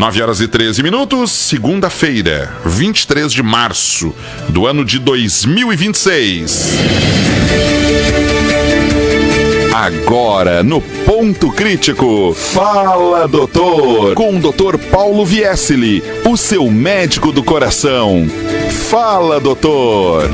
9h13, segunda-feira, 23 de março do ano de 2026. Agora, no Ponto Crítico, Fala Doutor, com o Dr. Paulo Viesili, o seu médico do coração. Fala, doutor.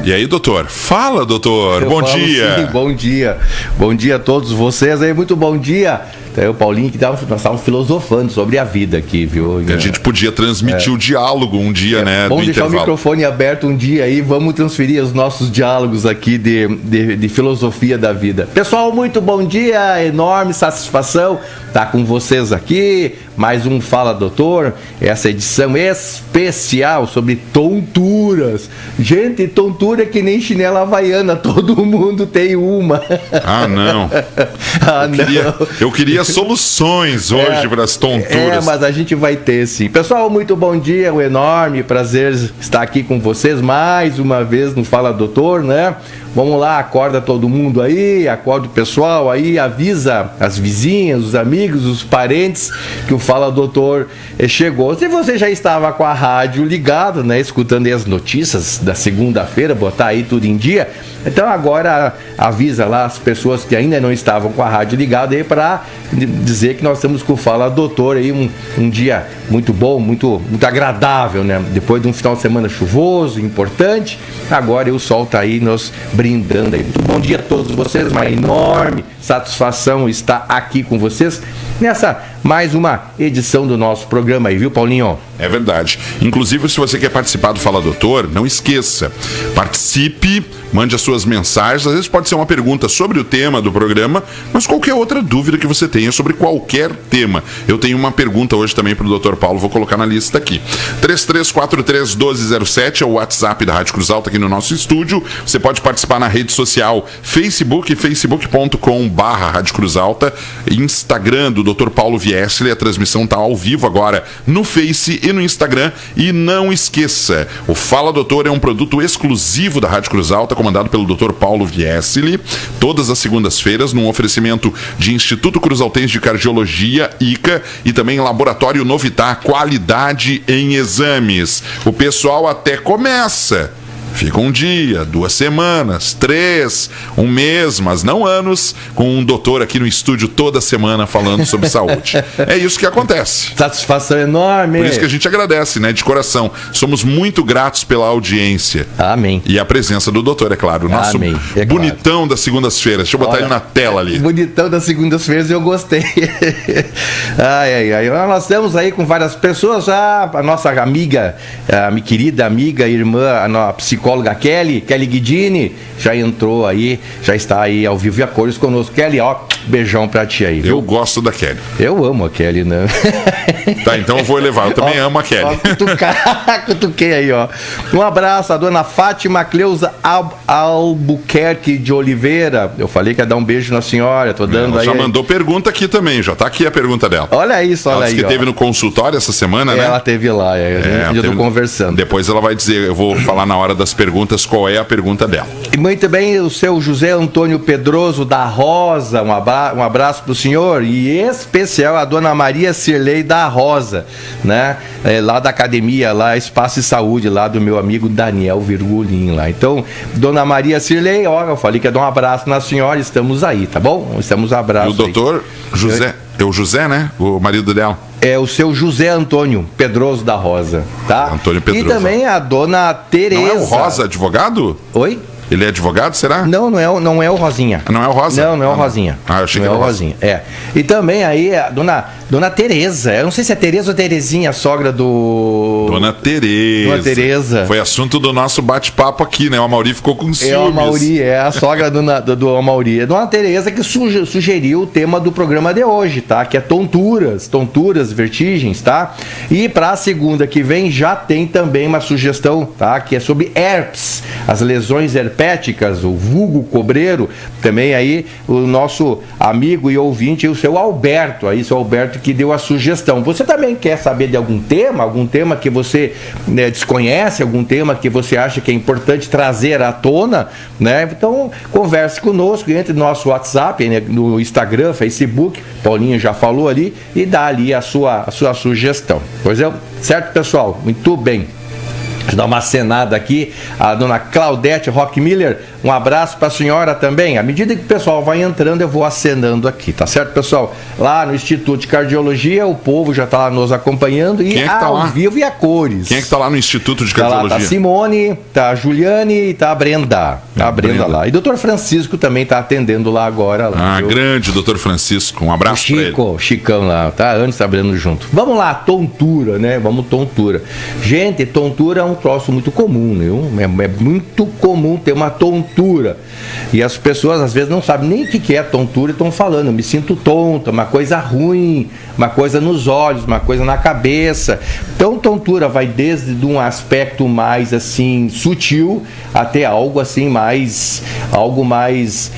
E aí, doutor? Fala, doutor. Bom dia. Sim, bom dia. Bom dia a todos vocês aí, muito bom dia. Então, o Paulinho, que nós estávamos filosofando sobre a vida aqui, viu? A gente podia transmitir o diálogo um dia, né? Vamos deixar o microfone aberto um dia aí, vamos transferir os nossos diálogos aqui de filosofia da vida. Pessoal, muito bom dia, enorme satisfação estar com vocês aqui. Mais um Fala Doutor, essa edição especial sobre tonturas. Gente, tontura é que nem chinela havaiana, todo mundo tem uma. Ah, não. Eu queria soluções hoje para as tonturas. Mas a gente vai ter sim. Pessoal, muito bom dia, um enorme prazer estar aqui com vocês mais uma vez no Fala Doutor, né? Vamos lá, acorda todo mundo aí, acorda o pessoal aí, avisa as vizinhas, os amigos, os parentes que o Fala Doutor chegou. Se você já estava com a rádio ligada, né, escutando aí as notícias da segunda-feira, botar aí tudo em dia, então agora avisa lá as pessoas que ainda não estavam com a rádio ligada aí para dizer que nós estamos com o Fala Doutor aí um dia muito bom, muito agradável, né? Depois de um final de semana chuvoso, importante, agora o sol tá aí nos brindando aí. Muito bom dia a todos vocês, uma enorme satisfação estar aqui com vocês nessa mais uma edição do nosso programa aí, viu, Paulinho? É verdade. Inclusive, se você quer participar do Fala Doutor, não esqueça, participe, mande as suas mensagens. Às vezes pode ser uma pergunta sobre o tema do programa, mas qualquer outra dúvida que você tenha sobre qualquer tema. Eu tenho uma pergunta hoje também para o Dr. Paulo, vou colocar na lista aqui. 3343-1207 é o WhatsApp da Rádio Cruz Alta aqui no nosso estúdio. Você pode participar na rede social Facebook, facebook.com/Rádio Cruz Alta, Instagram do Dr. Paulo Viesili. A transmissão está ao vivo agora no Face e no Instagram. E não esqueça, o Fala Doutor é um produto exclusivo da Rádio Cruz Alta, comandado pelo Dr. Paulo Viesili, todas as segundas-feiras, num oferecimento de Instituto Cruz Altense de Cardiologia, ICA, e também Laboratório Novitar, qualidade em exames. O pessoal até começa. Fica um dia, 2 semanas, 3, um mês, mas não anos, com um doutor aqui no estúdio toda semana falando sobre saúde. É isso que acontece. Satisfação enorme. Por isso que a gente agradece, né, de coração. Somos muito gratos pela audiência. Amém. E a presença do doutor, é claro. O nosso bonitão das segundas-feiras. Deixa eu botar ele na tela ali. Bonitão das segundas-feiras, eu gostei. Ai. Nós estamos aí com várias pessoas já. A nossa amiga, a minha querida amiga, irmã, a psicóloga Kelly Guidini, já entrou aí, já está aí ao vivo e a cores conosco. Kelly, ó, beijão pra ti aí, viu? Eu gosto da Kelly. Eu amo a Kelly, né? Tá, então eu vou levar. Eu também amo a Kelly. Cutuquei aí, ó. Um abraço a dona Fátima Cleusa Albuquerque de Oliveira. Eu falei que ia dar um beijo na senhora, tô dando aí. Ela já mandou pergunta aqui também, já tá aqui a pergunta dela. Olha isso, olha aí. Ela que teve no consultório essa semana, né? Ela teve lá, a gente conversando. Depois ela vai dizer, eu vou falar na hora das perguntas qual é a pergunta dela. E muito bem, o seu José Antônio Pedroso da Rosa, um abraço pro senhor, e especial a dona Maria Cirlei da Rosa, né? Lá da academia, lá Espaço e Saúde, lá do meu amigo Daniel Virgulin lá. Então, dona Maria Cirlei, ó, eu falei que ia dar um abraço na senhora, estamos aí, tá bom? Estamos abraços. E o doutor José, é o José, né? O marido dela. É o seu José Antônio Pedroso da Rosa, tá? Antônio Pedroso. E também a dona Tereza. Não é o Rosa, advogado? Oi? Ele é advogado, será? Não é o Rosinha. Não é o Rosa? Não é o Rosinha. Ah, eu achei que era o Rosinha. É. E também aí a dona Tereza. Eu não sei se é Tereza ou Terezinha, a sogra do... Dona Tereza. Foi assunto do nosso bate-papo aqui, né? O Amauri ficou com ciúmes. É o Amauri, é a sogra do Amauri. É Dona Tereza que sugeriu o tema do programa de hoje, tá? Que é tonturas, vertigens, tá? E pra segunda que vem já tem também uma sugestão, tá? Que é sobre herpes, as lesões herpéticas, o vulgo cobreiro, também aí o nosso amigo e ouvinte, o seu Alberto, aí, seu Alberto que deu a sugestão. Você também quer saber de algum tema que você desconhece, algum tema que você acha que é importante trazer à tona, né? Então, converse conosco, entre no nosso WhatsApp, né? No Instagram, Facebook, Paulinho já falou ali, e dá ali a sua sugestão. Pois é, certo, pessoal? Muito bem. Deixa eu dar uma acenada aqui, a dona Claudete Rockmiller, um abraço para a senhora também. À medida que o pessoal vai entrando, eu vou acenando aqui, tá certo, pessoal? Lá no Instituto de Cardiologia, o povo já está lá nos acompanhando e ao vivo e a cores. Quem é que está lá no Instituto de Cardiologia? Tá lá, tá a Simone, tá a Juliane e tá a Brenda. Tá a Brenda lá. E o doutor Francisco também tá atendendo lá agora. Lá, grande doutor Francisco, um abraço para ele. Chicão lá, tá? Antes trabalhando junto. Vamos lá, tontura, né? Vamos tontura. Gente, tontura é um troço muito comum, né? É muito comum ter uma tontura. E as pessoas às vezes não sabem nem o que é tontura e estão falando, eu me sinto tonta, uma coisa ruim, uma coisa nos olhos, uma coisa na cabeça. Então, tontura vai desde um aspecto mais assim sutil até algo assim algo mais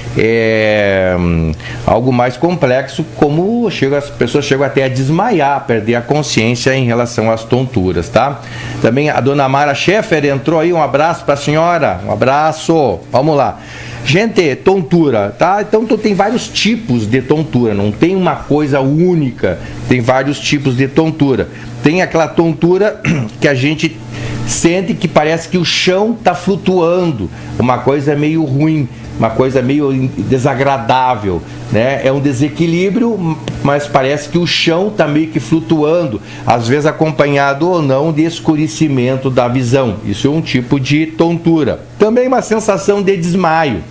complexo, como as pessoas chegam até a desmaiar, perder a consciência em relação às tonturas, tá? Também a dona Mara Schaeffer entrou aí, um abraço para a senhora, um abraço, vamos lá. Gente, tontura, tá? Então tem vários tipos de tontura, não tem uma coisa única, tem vários tipos de tontura. Tem aquela tontura que a gente sente que parece que o chão está flutuando, uma coisa meio ruim, uma coisa meio desagradável, né? É um desequilíbrio, mas parece que o chão está meio que flutuando, às vezes acompanhado ou não de escurecimento da visão. Isso é um tipo de tontura. Também uma sensação de desmaio.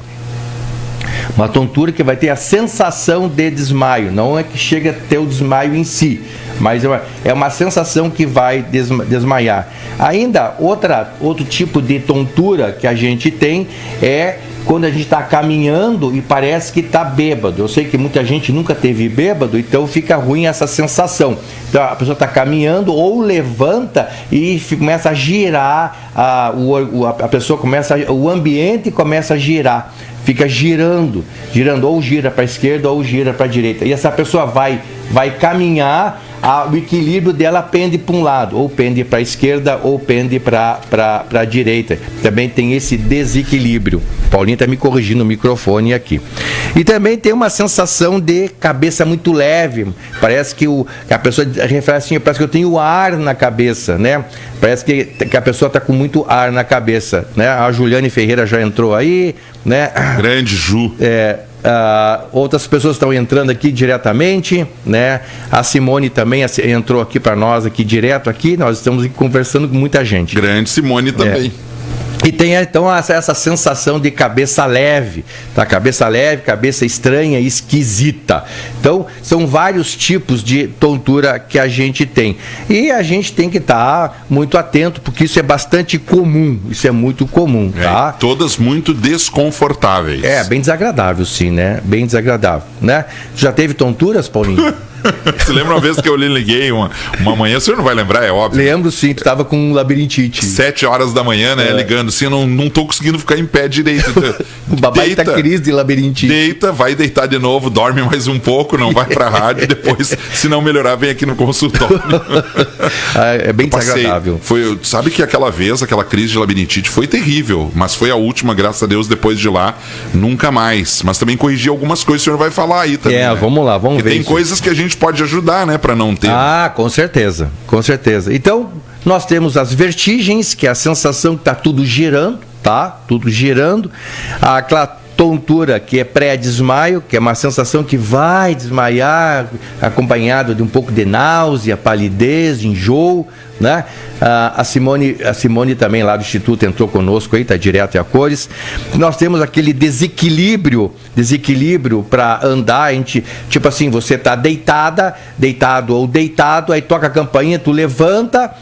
Uma tontura que vai ter a sensação de desmaio, não é que chega a ter o desmaio em si, mas é uma sensação que vai desmaiar. Ainda outro tipo de tontura que a gente tem é quando a gente está caminhando e parece que está bêbado. Eu sei que muita gente nunca teve bêbado, então fica ruim essa sensação. Então a pessoa está caminhando ou levanta e começa a girar, a pessoa o ambiente começa a girar. Fica girando, ou gira para a esquerda ou gira para a direita. E essa pessoa vai caminhar, o equilíbrio dela pende para um lado, ou pende para a esquerda ou pende para a direita. Também tem esse desequilíbrio. Paulinho está me corrigindo o microfone aqui. E também tem uma sensação de cabeça muito leve. Parece que a pessoa refere assim, parece que eu tenho ar na cabeça, né? Parece que a pessoa está com muito ar na cabeça, né? A Juliane Ferreira já entrou aí, né? Grande Ju. Outras pessoas estão entrando aqui diretamente, né? A Simone também entrou aqui para nós aqui direto aqui. Nós estamos conversando com muita gente. Grande Simone também. E tem então essa sensação de cabeça leve, tá? Cabeça leve, cabeça estranha, esquisita. Então, são vários tipos de tontura que a gente tem. E a gente tem que estar muito atento, porque isso é bastante comum, isso é muito comum, tá? Todas muito desconfortáveis. Bem desagradável, sim, né? Bem desagradável, né? Já teve tonturas, Paulinho? Você lembra uma vez que eu lhe liguei uma manhã? O senhor não vai lembrar, é óbvio. Lembro, sim, tu estava com labirintite. 7 horas da manhã, né? Ligando assim, eu não tô conseguindo ficar em pé direito. Uma baita crise de labirintite. Deita, vai deitar de novo, dorme mais um pouco, não vai pra rádio, depois, se não melhorar, vem aqui no consultório. É bem desagradável. Sabe que aquela vez, aquela crise de labirintite foi terrível, mas foi a última, graças a Deus, depois de lá, nunca mais. Mas também corrigi algumas coisas, o senhor vai falar aí também. Né? Vamos lá, vamos ver. Tem coisas que a gente pode ajudar, né, para não ter. Com certeza, com certeza. Então, nós temos as vertigens, que é a sensação que está tudo girando, tá? Tudo girando. Aquela tontura, que é pré-desmaio, que é uma sensação que vai desmaiar, acompanhado de um pouco de náusea, palidez, enjoo, né? A Simone também lá do Instituto entrou conosco aí, está direto a cores. Nós temos aquele desequilíbrio para andar, a gente, tipo assim, você está deitado ou deitado, aí toca a campainha, tu levanta,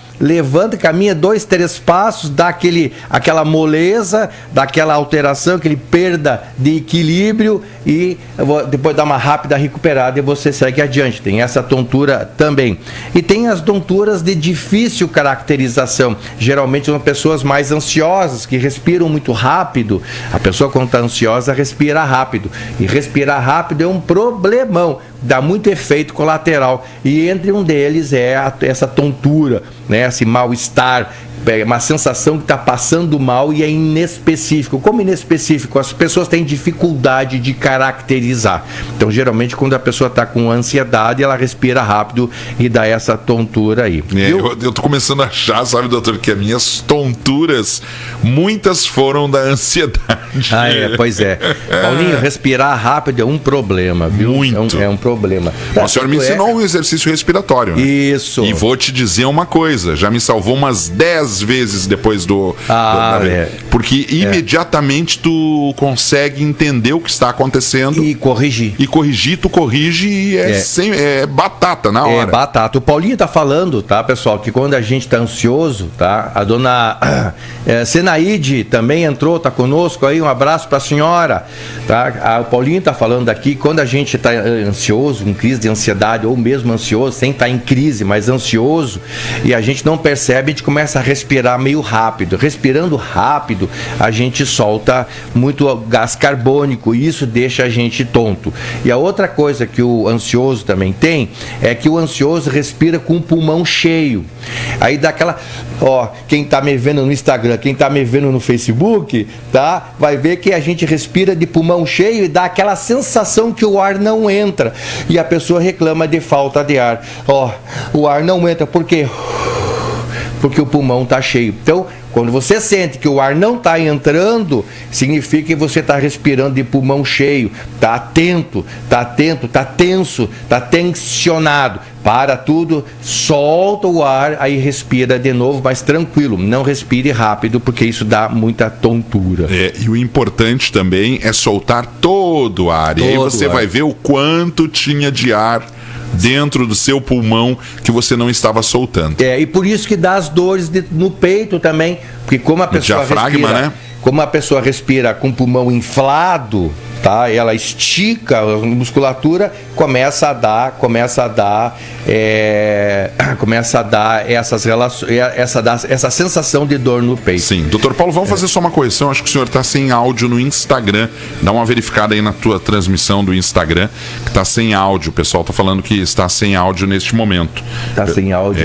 caminha 2, 3 passos, dá aquela moleza, dá aquela alteração, aquele perda de equilíbrio e depois dá uma rápida recuperada e você segue adiante. Tem essa tontura também. E tem as tonturas de difícil caracterização. Geralmente são pessoas mais ansiosas, que respiram muito rápido. A pessoa quando está ansiosa respira rápido. E respirar rápido é um problemão. dá muito efeito colateral. E entre um deles é essa tontura, né? Esse mal-estar, uma sensação que está passando mal e é inespecífico. Como inespecífico? As pessoas têm dificuldade de caracterizar. Então, geralmente, quando a pessoa está com ansiedade, ela respira rápido e dá essa tontura aí. Eu tô começando a achar, sabe, doutor, que as minhas tonturas, muitas foram da ansiedade. Pois é. Paulinho, respirar rápido é um problema, viu? Muito. É um problema. O senhor me ensinou um exercício respiratório, né? Isso. E vou te dizer uma coisa, já me salvou umas 10 vezes depois porque imediatamente tu consegue entender o que está acontecendo e corrigir. Tu corrige e é batata na hora. É batata. O Paulinho tá falando, tá, pessoal, que quando a gente tá ansioso, tá? A dona Senaide também entrou, tá conosco aí, um abraço pra senhora, tá? O Paulinho tá falando aqui, quando a gente tá ansioso, em crise de ansiedade, ou mesmo ansioso, sem estar em crise, mas ansioso, e a gente não percebe, a gente começa a respirar meio rápido. Respirando rápido, a gente solta muito gás carbônico e isso deixa a gente tonto. E a outra coisa que o ansioso também tem é que o ansioso respira com o pulmão cheio. Aí dá aquela... quem tá me vendo no Instagram, quem tá me vendo no Facebook, tá? Vai ver que a gente respira de pulmão cheio e dá aquela sensação que o ar não entra. E a pessoa reclama de falta de ar. O ar não entra, por quê? Porque o pulmão está cheio. Então, quando você sente que o ar não está entrando, significa que você está respirando de pulmão cheio. Está atento, está tenso, está tensionado. Para tudo, solta o ar, aí respira de novo, mas tranquilo. Não respire rápido, porque isso dá muita tontura. E o importante também é soltar todo o ar. E aí você vai ver o quanto tinha de ar dentro do seu pulmão que você não estava soltando. E por isso que dá as dores no peito também, porque como a pessoa diafragma, respira, né? Como a pessoa respira com o pulmão inflado, tá? Ela estica a musculatura, começa a dar essa sensação de dor no peito. Sim, doutor Paulo, vamos fazer só uma correção. Acho que o senhor está sem áudio no Instagram. Dá uma verificada aí na tua transmissão do Instagram, que está sem áudio. O pessoal está falando que está sem áudio neste momento. Está sem áudio,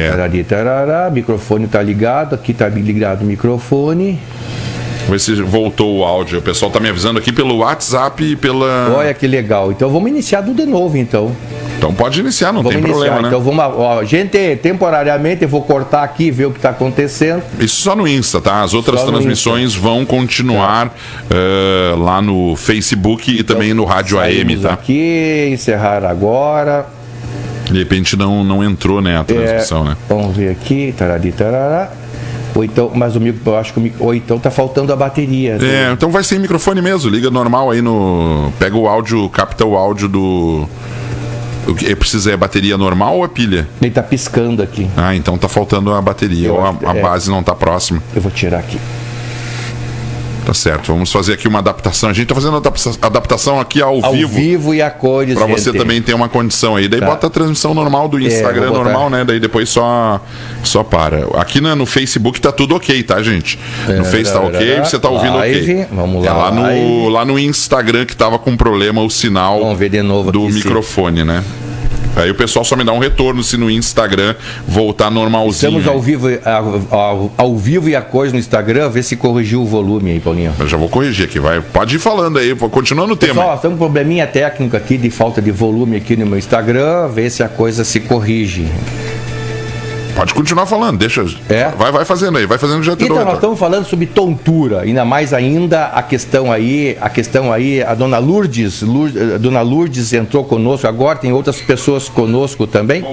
tarará, microfone está ligado, aqui está ligado o microfone. Vamos ver se voltou o áudio. O pessoal está me avisando aqui pelo WhatsApp e pela... Olha que legal. Então vamos iniciar tudo de novo, então. Então pode iniciar, não tem problema, né? Então vamos... gente, temporariamente eu vou cortar aqui e ver o que está acontecendo. Isso só no Insta, tá? As outras transmissões vão continuar lá no Facebook e também no Rádio AM, tá? Aqui, encerrar agora. De repente não entrou, né, a transmissão, né? Vamos ver aqui, tarari, tarará. Ou então, mas eu acho que ou então tá faltando a bateria. Então vai sem microfone mesmo, liga normal aí no... Pega o áudio, capta o áudio do... O que precisa é bateria normal ou é pilha? Ele tá piscando aqui. Então tá faltando a bateria, ou a base não tá próxima. Eu vou tirar aqui. Tá certo, vamos fazer aqui uma adaptação. A gente tá fazendo adaptação aqui ao vivo. Ao vivo e a cores. Pra você também ter uma condição aí. Daí bota a transmissão normal do Instagram normal, né? Daí depois só para. Aqui no Facebook tá tudo ok, tá, gente? No Face tá ok, você tá ouvindo ok. Vamos lá. Lá no Instagram que tava com problema o sinal. Vamos ver de novo do microfone, né? Aí o pessoal só me dá um retorno se no Instagram voltar normalzinho. Estamos ao vivo e a cores no Instagram, ver se corrigiu o volume aí, Paulinho. Eu já vou corrigir aqui, vai. Pode ir falando aí, continuando o tema. Pessoal, tem um probleminha técnico aqui de falta de volume aqui no meu Instagram, ver se a coisa se corrige. Pode continuar falando, deixa. Vai fazendo aí, vai fazendo já. Então, nós estamos falando sobre tontura, ainda mais ainda a questão aí, a dona Lourdes entrou conosco agora, tem outras pessoas conosco também.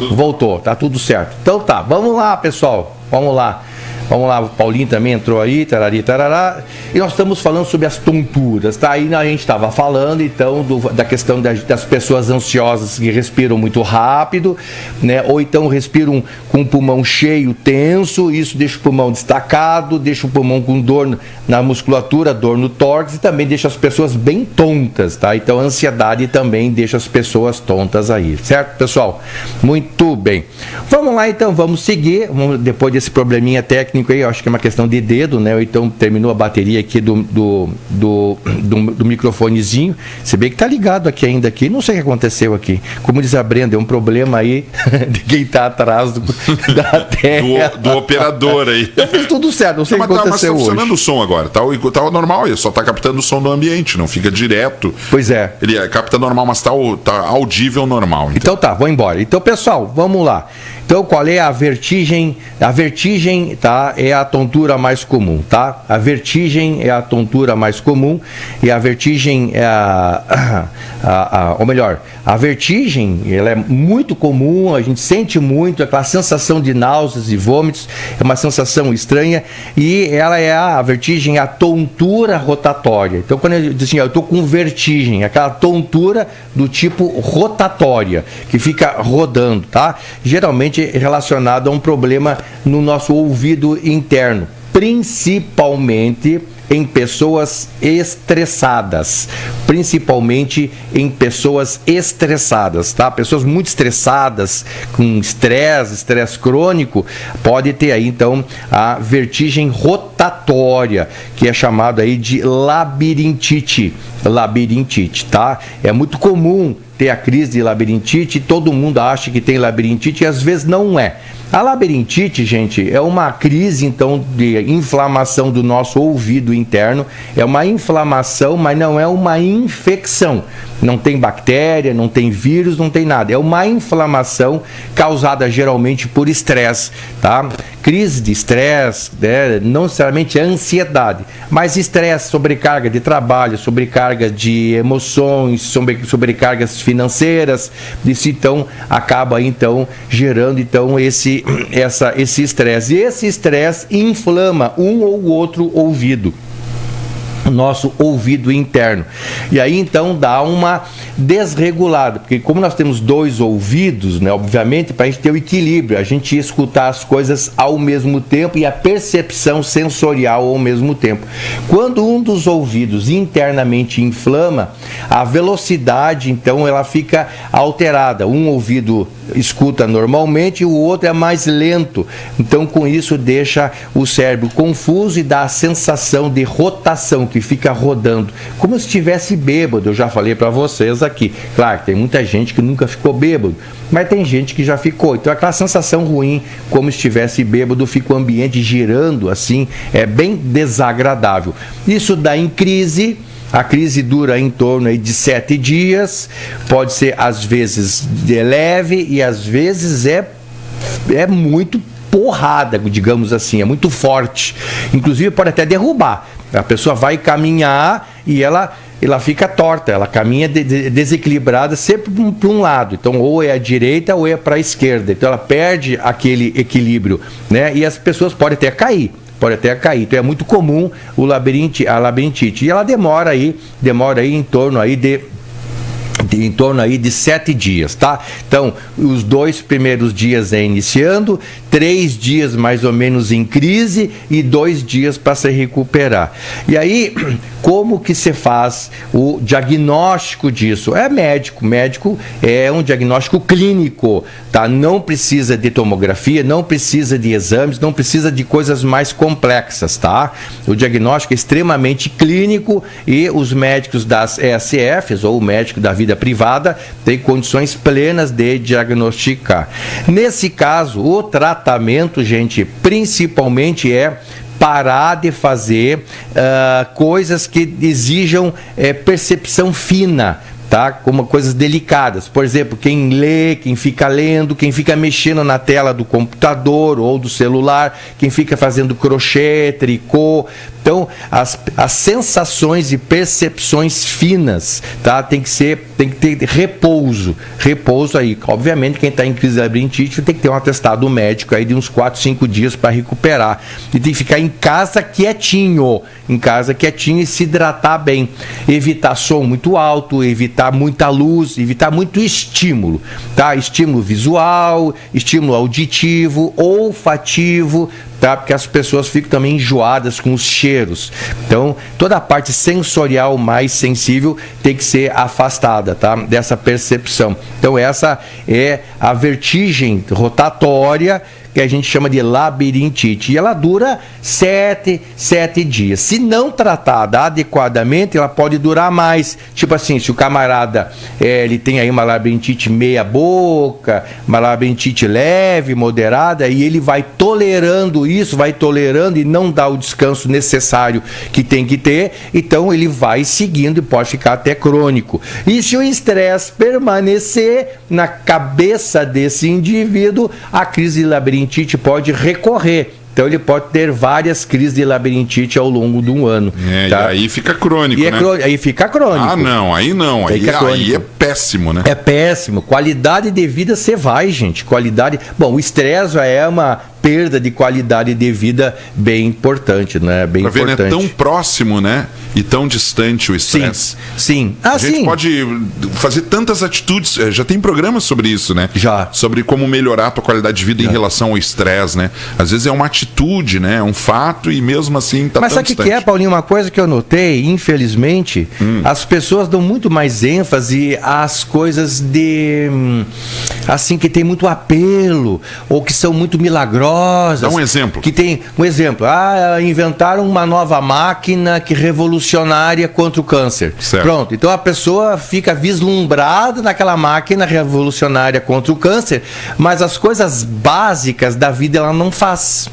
Voltou, tá tudo certo. Então tá, vamos lá, pessoal, vamos lá, o Paulinho também entrou aí, tarari, tarará, e nós estamos falando sobre as tonturas, tá? Aí a gente estava falando, então, da questão das pessoas ansiosas que respiram muito rápido, né? Ou então respiram com o pulmão cheio, tenso, isso deixa o pulmão destacado, deixa o pulmão com dor na musculatura, dor no tórax e também deixa as pessoas bem tontas, tá? Então, a ansiedade também deixa as pessoas tontas aí, certo, pessoal? Muito bem. Vamos lá, então, vamos seguir, depois desse probleminha técnico técnico aí, eu acho que é uma questão de dedo, né? Ou então terminou a bateria aqui do microfonezinho. Se bem que tá ligado aqui ainda aqui, não sei o que aconteceu aqui. Como diz a Brenda, é um problema aí de quem tá atrás da terra. Do operador aí. Eu fiz tudo certo, não sei o que aconteceu mas tá hoje. funcionando o som agora, tá normal, ele só tá captando o som do ambiente, não fica direto. Pois é. Ele capta normal, mas tá audível normal. Então tá, vou embora. Então, pessoal, vamos lá. Então, qual é a vertigem? A vertigem, tá, é a tontura mais comum, tá? A vertigem é a tontura mais comum e a vertigem é ou melhor, a vertigem, ela é muito comum, a gente sente muito, aquela sensação de náuseas e vômitos, é uma sensação estranha e ela é a vertigem, a tontura rotatória. Então, quando eu digo assim, eu tô com vertigem, aquela tontura do tipo rotatória, que fica rodando, tá? Geralmente relacionado a um problema no nosso ouvido interno, principalmente em pessoas estressadas, tá? Pessoas muito estressadas, com estresse crônico, pode ter aí então a vertigem rotatória, que é chamada aí de labirintite, tá? É muito comum ter a crise de labirintite, todo mundo acha que tem labirintite e às vezes não é. A labirintite, gente, é uma crise, então, de inflamação do nosso ouvido interno. É uma inflamação, mas não é uma infecção. Não tem bactéria, não tem vírus, não tem nada. É uma inflamação causada geralmente por estresse, tá? Crise de estresse, né? Não necessariamente ansiedade, mas estresse, sobrecarga de trabalho, sobrecarga de emoções, sobrecargas financeiras. Isso, então, acaba, então, gerando, então, esse estresse. E esse estresse inflama um ou outro ouvido, nosso ouvido interno. E aí então dá uma desregulada, porque como nós temos dois ouvidos, né, obviamente, para a gente ter o equilíbrio, a gente escutar as coisas ao mesmo tempo e a percepção sensorial ao mesmo tempo. Quando um dos ouvidos internamente inflama, a velocidade então ela fica alterada. Um ouvido escuta normalmente e o outro é mais lento. Então com isso deixa o cérebro confuso e dá a sensação de rotação, que fica rodando, como se estivesse bêbado. Eu já falei para vocês aqui. Claro, tem muita gente que nunca ficou bêbado, mas tem gente que já ficou. Então aquela sensação ruim, como se estivesse bêbado, fica o ambiente girando assim, é bem desagradável. Isso dá em crise. A crise dura em torno aí de 7 dias, pode ser às vezes leve e às vezes é muito porrada, digamos assim, é muito forte. Inclusive pode até derrubar. A pessoa vai caminhar e ela fica torta, ela caminha desequilibrada sempre para um lado. Então, ou é à direita ou é para a esquerda. Então, ela perde aquele equilíbrio, né? E as pessoas podem até cair. Então, é muito comum a labirintite. E ela demora aí em torno aí de 7 dias, tá? Então, os 2 primeiros dias é iniciando, 3 dias mais ou menos em crise e 2 dias para se recuperar. E aí, como que se faz o diagnóstico disso? É médico é um diagnóstico clínico, tá? Não precisa de tomografia, não precisa de exames, não precisa de coisas mais complexas, tá? O diagnóstico é extremamente clínico e os médicos das ESFs ou o médico da vida privada tem condições plenas de diagnosticar. Nesse caso, o tratamento, gente, principalmente é parar de fazer coisas que exijam percepção fina, tá? Como coisas delicadas. Por exemplo, quem lê, quem fica lendo, quem fica mexendo na tela do computador ou do celular, quem fica fazendo crochê, tricô. Então, as sensações e percepções finas, tá? Tem que ter repouso aí. Obviamente, quem está em crise de labirintite tem que ter um atestado médico aí de uns 4, 5 dias para recuperar. E tem que ficar em casa quietinho e se hidratar bem. Evitar som muito alto, evitar muita luz, evitar muito estímulo, tá? Estímulo visual, estímulo auditivo, olfativo, tá? Porque as pessoas ficam também enjoadas com os cheiros. Então, toda a parte sensorial mais sensível tem que ser afastada, tá? Dessa percepção. Então, essa é a vertigem rotatória, que a gente chama de labirintite. E ela dura 7 dias. Se não tratada adequadamente, ela pode durar mais. Tipo assim, se o camarada ele tem aí uma labirintite meia boca, uma labirintite leve, moderada, e ele vai tolerando isso, vai tolerando e não dá o descanso necessário que tem que ter, então ele vai seguindo e pode ficar até crônico. E se o estresse permanecer na cabeça desse indivíduo, a crise de labirintite pode recorrer. Então ele pode ter várias crises de labirintite ao longo de um ano. Tá? E aí fica crônico, né? Aí fica crônico. Ah, não. Aí é péssimo, né? É péssimo. Qualidade de vida você vai, gente. Qualidade... Bom, o estresse é uma perda de qualidade de vida bem importante, né? Bem pra importante. Ver, né? Tão próximo, né? E tão distante o estresse. Sim. A gente pode fazer tantas atitudes. Já tem programas sobre isso, né? Já. Sobre como melhorar a tua qualidade de vida em relação ao estresse, né? Às vezes é uma atitude, né? É um fato e mesmo assim tá. Mas tão sabe o que é, Paulinho? Uma coisa que eu notei, infelizmente, as pessoas dão muito mais ênfase às coisas de assim, que tem muito apelo ou que são muito milagrosas. Dá um exemplo. Que tem um exemplo. Inventaram uma nova máquina que revolucionária contra o câncer. Certo. Pronto. Então a pessoa fica vislumbrada naquela máquina revolucionária contra o câncer, mas as coisas básicas da vida ela não faz.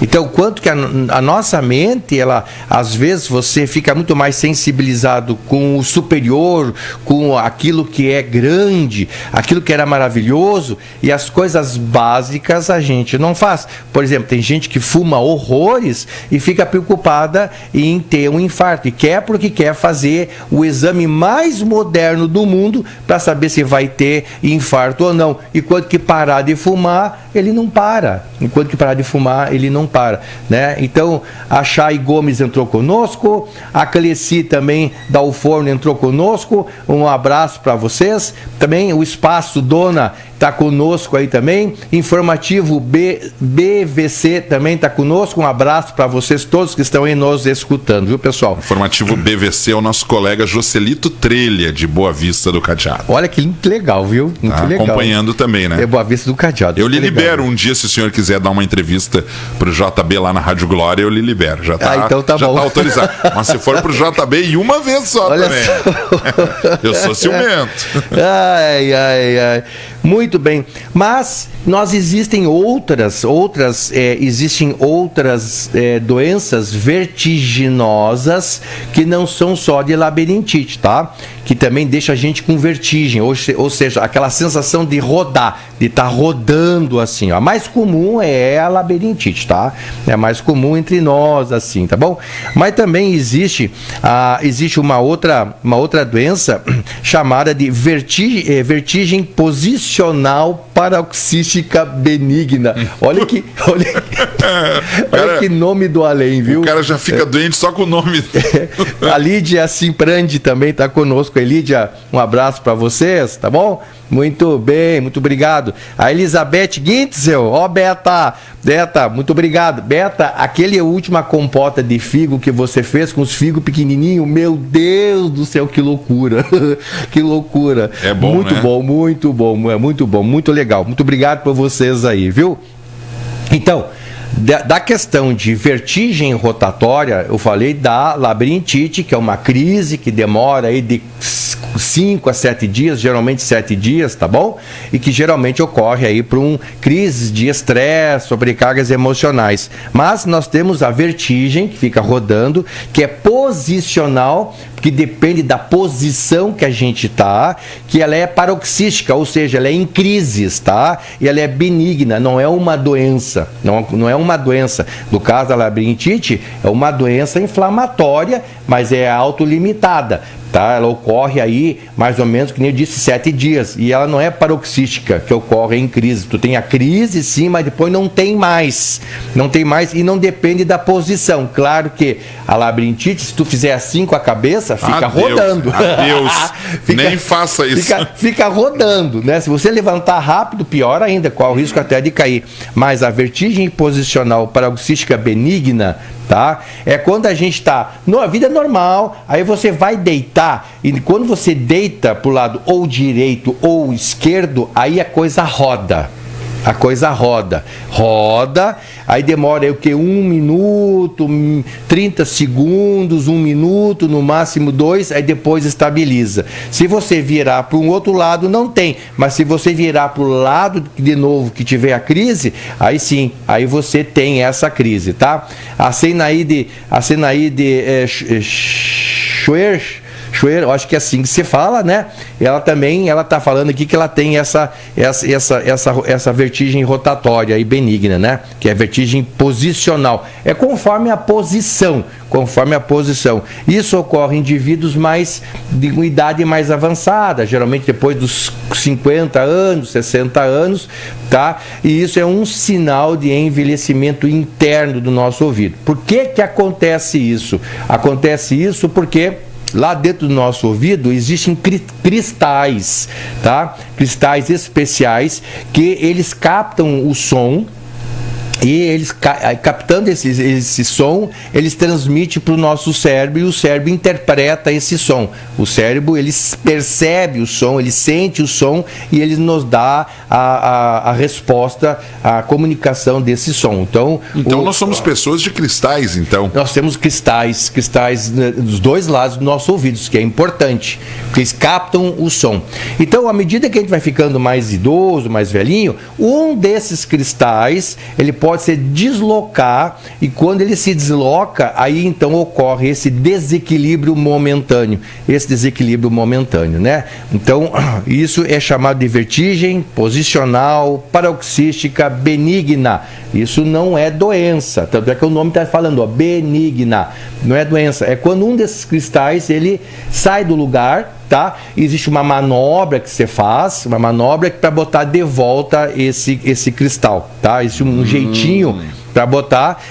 Então, quanto que a nossa mente, ela, às vezes, você fica muito mais sensibilizado com o superior, com aquilo que é grande, aquilo que era maravilhoso, e as coisas básicas a gente não faz. Por exemplo, tem gente que fuma horrores e fica preocupada em ter um infarto, e quer porque quer fazer o exame mais moderno do mundo para saber se vai ter infarto ou não. Enquanto que parar de fumar, ele não para. Enquanto que parar de fumar, ele não para, né? Então, a Chay Gomes entrou conosco, a Cleci também da Uforno entrou conosco, um abraço para vocês. Também o Espaço Dona está conosco aí também, Informativo BVC também está conosco, um abraço para vocês todos que estão aí nos escutando, viu, pessoal? Informativo BVC é o nosso colega Joselito Trelha, de Boa Vista do Cadeado. Olha que legal, viu? Muito legal. Acompanhando também, né? É Boa Vista do Cadeado. Eu lhe libero um dia, se o senhor quiser dar uma entrevista pro JB lá na Rádio Glória, eu lhe libero. Já tá, então tá já bom. Tá autorizado. Mas se for pro JB, e uma vez só. Olha também. Só. Eu sou ciumento. Ai. Muito bem, mas existem outras doenças vertiginosas que não são só de labirintite, tá? Que também deixa a gente com vertigem, ou seja, aquela sensação de rodar, de estar rodando assim, ó. A mais comum é a labirintite, tá? É a mais comum entre nós, assim, tá bom? Mas também existe uma outra doença chamada de vertigem posicional paroxística benigna. Olha que nome do além, viu? O cara já fica doente só com o nome. A Lídia Simprandi também está conosco. Lídia, um abraço para vocês, tá bom? Muito bem, muito obrigado. A Elizabeth Gintzel, Beta, muito obrigado. Beta, aquele última compota de figo que você fez com os figos pequenininhos, meu Deus do céu, que loucura. Que loucura. É bom, muito, né? bom, muito bom, muito bom, muito legal. Muito obrigado por vocês aí, viu? Então, da questão de vertigem rotatória, eu falei da labirintite, que é uma crise que demora aí de 5 a 7 dias, geralmente 7 dias, tá bom? E que geralmente ocorre aí por crises de estresse, sobrecargas emocionais. Mas nós temos a vertigem, que fica rodando, que é posicional, que depende da posição que a gente tá, que ela é paroxística, ou seja, ela é em crises, tá? E ela é benigna, não é uma doença, não é uma doença. No caso da labirintite, é uma doença inflamatória, mas é autolimitada. tá? Ela ocorre aí mais ou menos, que nem eu disse, 7 dias, e ela não é paroxística, que ocorre em crise. Tu tem a crise sim, mas depois não tem mais e não depende da posição. Claro que a labirintite, se tu fizer assim com a cabeça, fica rodando. Adeus. Nem faça isso. Fica rodando, né? Se você levantar rápido, pior ainda, qual o risco até de cair. Mas a vertigem posicional paroxística benigna, tá? É quando a gente está na vida normal, aí você vai deitar, e quando você deita para o lado ou direito ou esquerdo, aí a coisa roda. A coisa roda, aí demora aí, o que? 1 minuto, 30 segundos, 1 minuto, no máximo 2, aí depois estabiliza. Se você virar para um outro lado, não tem, mas se você virar para o lado de novo que tiver a crise, aí sim, aí você tem essa crise, tá? A Senaide Schwer, eu acho que é assim que se fala, né? Ela está falando aqui que ela tem essa vertigem rotatória e benigna, né? Que é vertigem posicional. É conforme a posição. Isso ocorre em indivíduos de uma idade mais avançada, geralmente depois dos 50 anos, 60 anos, tá? E isso é um sinal de envelhecimento interno do nosso ouvido. Por que acontece isso? Acontece isso porque lá dentro do nosso ouvido existem cristais, tá? Cristais especiais que eles captam o som. E eles, captando esse som, eles transmitem para o nosso cérebro e o cérebro interpreta esse som. O cérebro, ele percebe o som, ele sente o som e ele nos dá a resposta, a comunicação desse som. Então nós somos pessoas de cristais, então. Nós temos cristais dos dois lados do nosso ouvido, que é importante, porque eles captam o som. Então, à medida que a gente vai ficando mais idoso, mais velhinho, um desses cristais, ele pode se deslocar, e quando ele se desloca, aí então ocorre esse desequilíbrio momentâneo, né? Então, isso é chamado de vertigem posicional paroxística benigna. Isso não é doença, tanto é que o nome está falando, ó, benigna, não é doença, é quando um desses cristais, ele sai do lugar, tá? Existe uma manobra que você faz, uma manobra para botar de volta esse cristal, tá? Existe um jeitinho para botar,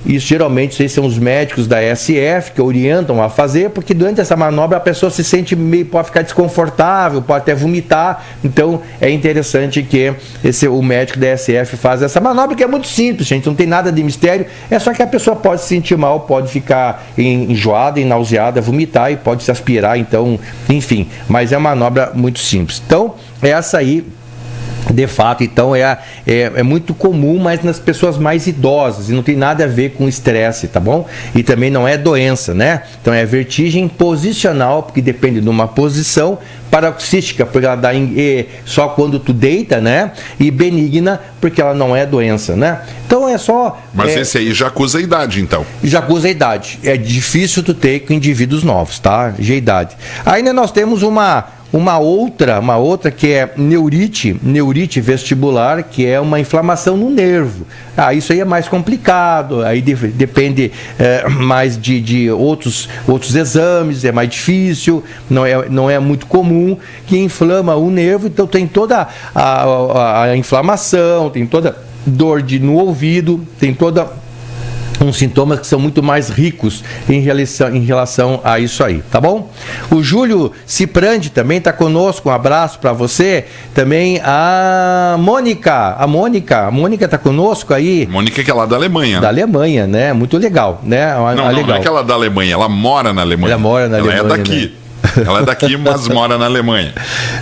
isso geralmente, esses são os médicos da SF que orientam a fazer, porque durante essa manobra a pessoa se sente pode ficar desconfortável, pode até vomitar, então é interessante que o médico da SF faz essa manobra, que é muito simples, gente, não tem nada de mistério, é só que a pessoa pode se sentir mal, pode ficar enjoada, nauseada, vomitar e pode se aspirar, então, enfim, mas é uma manobra muito simples. Então, essa aí, de fato, então é muito comum, mas nas pessoas mais idosas, e não tem nada a ver com estresse, tá bom? E também não é doença, né? Então é vertigem posicional, porque depende de uma posição, paroxística, porque ela dá só quando tu deita, né? E benigna, porque ela não é doença, né? Então é só... Mas esse aí já acusa a idade, então. Já acusa a idade. É difícil tu ter com indivíduos novos, tá? Já a idade. Ainda nós temos uma outra que é neurite vestibular, que é uma inflamação no nervo. Isso aí é mais complicado, aí depende mais de outros exames, é mais difícil, não é muito comum, que inflama o nervo, então tem toda a inflamação, tem toda dor no ouvido, tem toda uns sintomas que são muito mais ricos em relação a isso aí, tá bom? O Júlio Ciprandi também está conosco, um abraço para você. Também a Mônica está conosco aí. Mônica, que é lá da Alemanha. DaAlemanha, né? Muito legal, né? Não é que ela é da Alemanha, ela mora na Alemanha. Ela mora na Alemanha. Ela é daqui. Né? Ela é daqui, mas mora na Alemanha.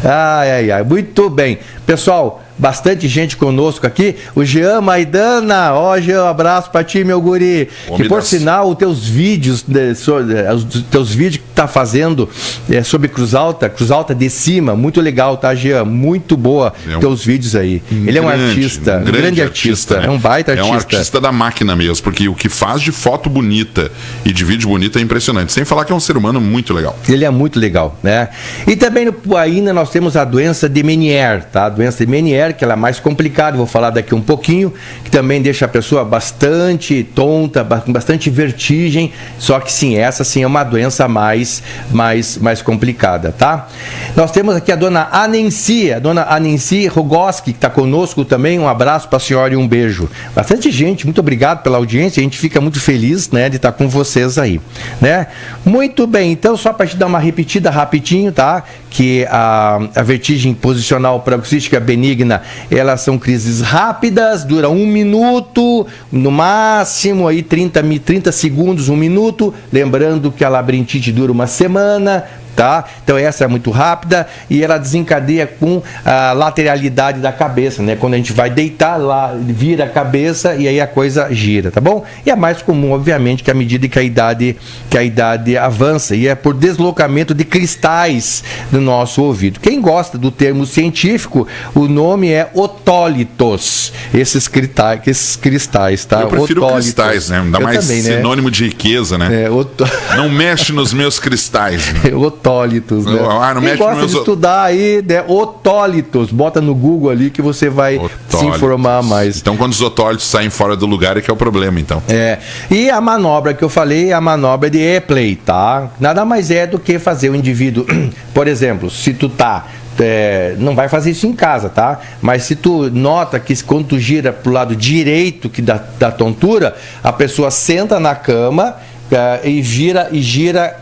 Ai, muito bem. Pessoal, bastante gente conosco aqui. O Jean Maidana, Jean, um abraço pra ti, meu guri. Que por sinal, os teus vídeos, que tá fazendo sobre Cruz Alta de cima, muito legal, tá, Jean? Muito boa, teus vídeos aí. Ele é um artista, um grande artista, né? É um baita artista. É um artista da máquina mesmo, porque o que faz de foto bonita e de vídeo bonito é impressionante. Sem falar que é um ser humano muito legal. Ele é muito legal, né? E também ainda nós temos a doença de Meniere, tá? A doença de Meniere, que ela é mais complicada, vou falar daqui um pouquinho, que também deixa a pessoa bastante tonta, com bastante vertigem, só que sim, essa sim é uma doença mais mais complicada, tá? Nós temos aqui a dona Anenci Rogoski, que está conosco também. Um abraço para a senhora e um beijo. Bastante gente, muito obrigado pela audiência. A gente fica muito feliz, né, de estar com vocês aí, né? Muito bem, então só para te dar uma repetida rapidinho, tá? Que a vertigem posicional paroxística benigna, elas são crises rápidas, dura 1 minuto, no máximo aí 30 segundos, 1 minuto. Lembrando que a labirintite dura uma semana, tá? Então essa é muito rápida e ela desencadeia com a lateralidade da cabeça, né? Quando a gente vai deitar lá, vira a cabeça e aí a coisa gira, tá bom? E é mais comum, obviamente, que à medida que a idade avança, e é por deslocamento de cristais no nosso ouvido. Quem gosta do termo científico, o nome é otólitos. Esses cristais, tá? Eu prefiro otólitos. Cristais, né? Dá mais também, sinônimo, né? De riqueza, né? Não mexe nos meus cristais, né? Otólitos, né? Não Quem gosta de estudar aí, né? Otólitos, bota no Google ali que você vai se informar mais. Então, quando os otólitos saem fora do lugar, é que é o problema, então. E a manobra que eu falei é a manobra de Epley, tá? Nada mais é do que fazer o indivíduo, por exemplo, se tu tá não vai fazer isso em casa, tá? Mas se tu nota que quando tu gira pro lado direito da tontura, a pessoa senta na cama e gira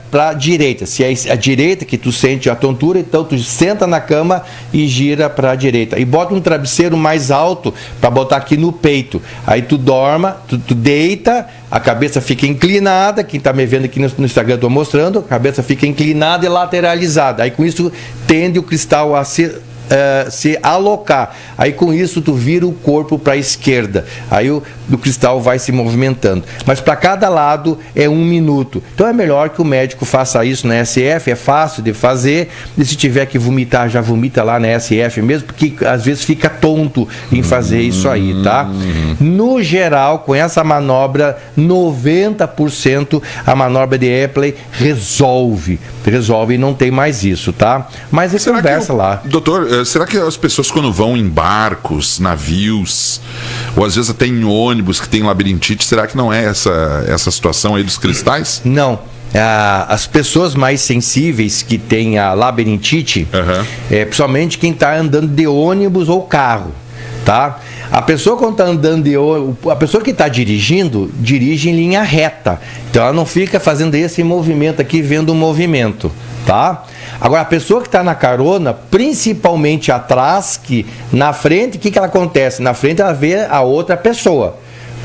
para a direita. Se é a direita que tu sente a tontura, então tu senta na cama e gira para a direita. E bota um travesseiro mais alto para botar aqui no peito. Aí tu dorma, tu deita, a cabeça fica inclinada. Quem está me vendo aqui no Instagram, estou mostrando, a cabeça fica inclinada e lateralizada. Aí com isso tende o cristal a se alocar. Aí com isso tu vira o corpo para a esquerda. Aí o cristal vai se movimentando. Mas para cada lado é 1 minuto. Então é melhor que o médico faça isso na SF, é fácil de fazer. E se tiver que vomitar, já vomita lá na SF mesmo, porque às vezes fica tonto em fazer isso aí, tá? No geral, com essa manobra, 90% a manobra de Epley resolve e não tem mais isso, tá? Mas você conversa lá. Doutor, será que as pessoas quando vão em barcos, navios, ou às vezes até em ônibus que tem labirintite, será que não é essa situação aí dos cristais? Não. As pessoas mais sensíveis que têm a labirintite, principalmente quem está andando de ônibus ou carro, tá? A pessoa quando está andando a pessoa que está dirigindo, dirige em linha reta. Então ela não fica fazendo esse movimento aqui, vendo o movimento, tá? Agora, a pessoa que está na carona, principalmente atrás, que na frente, o que ela acontece? Na frente ela vê a outra pessoa.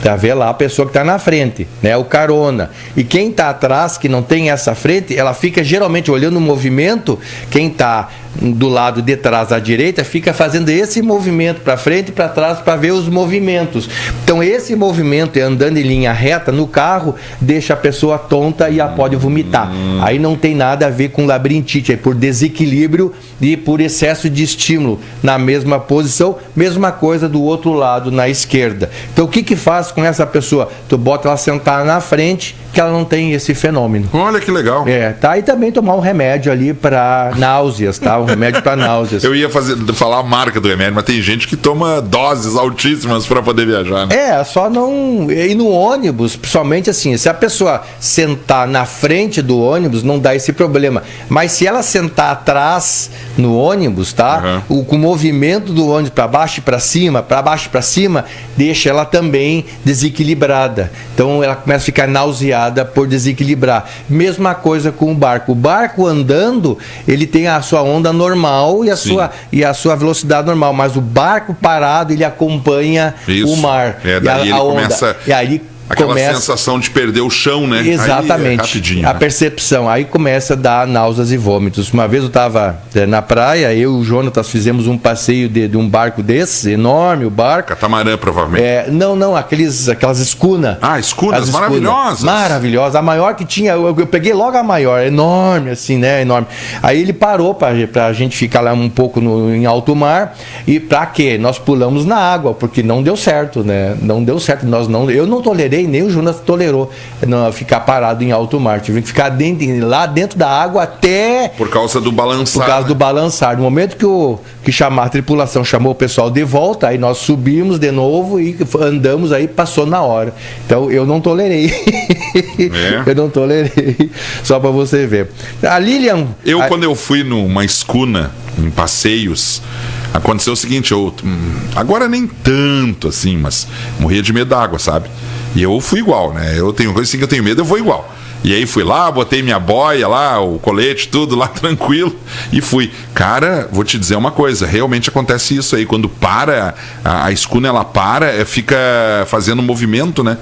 Tá vendo lá a pessoa que está na frente, né? O carona. E quem está atrás, que não tem essa frente, ela fica geralmente olhando o movimento. Quem está do lado de trás à direita fica fazendo esse movimento para frente e para trás para ver os movimentos. Então esse movimento, andando em linha reta no carro, deixa a pessoa tonta e ela pode vomitar. Aí não tem nada a ver com labirintite, é por desequilíbrio e por excesso de estímulo na mesma posição. Mesma coisa do outro lado, na esquerda. Então o que faz com essa pessoa? Tu bota ela sentar na frente, que ela não tem esse fenômeno. Olha que legal. Tá? E também tomar um remédio ali para náuseas, tá? Um remédio para náuseas. Eu ia falar a marca do remédio, mas tem gente que toma doses altíssimas para poder viajar, né? Só não... E no ônibus, principalmente assim, se a pessoa sentar na frente do ônibus, não dá esse problema. Mas se ela sentar atrás no ônibus, tá? O movimento do ônibus para baixo e para cima, deixa ela também desequilibrada. Então ela começa a ficar nauseada por desequilibrar. Mesma coisa com o barco. O barco andando, ele tem a sua onda normal e a sua velocidade normal, mas o barco parado, ele acompanha o mar. Daí ele começa... Aquela sensação de perder o chão, né? Exatamente. Aí rapidinho, a percepção. Aí começa a dar náuseas e vômitos. Uma vez eu estava na praia, eu e o Jonatas fizemos um passeio de um barco desses, enorme o barco. Catamarã, provavelmente. Não, aquelas escunas. Escunas maravilhosas. Maravilhosas. A maior que tinha, eu peguei logo a maior, enorme assim, né? Enorme. Aí ele parou pra gente ficar lá um pouco em alto mar. E pra quê? Nós pulamos na água, porque não deu certo, né? Não deu certo. Eu não tolerei tolerei, nem o Jonas tolerou não, ficar parado em alto mar. Tive que ficar lá dentro da água até... Por causa do balançar. Por causa do balançar. No momento que a tripulação chamou o pessoal de volta, aí nós subimos de novo e andamos, aí passou na hora. Então eu não tolerei. Eu não tolerei. Só para você ver. A Lilian... Quando eu fui numa escuna, em passeios, aconteceu o seguinte, agora nem tanto assim, mas morria de medo d'água, sabe? E eu fui igual, né? Eu tenho coisa assim que eu tenho medo, eu vou igual. E aí fui lá, botei minha boia lá, o colete, tudo lá tranquilo e fui. Cara, vou te dizer uma coisa, realmente acontece isso aí, quando para, a escuna ela para, fica fazendo movimento, né?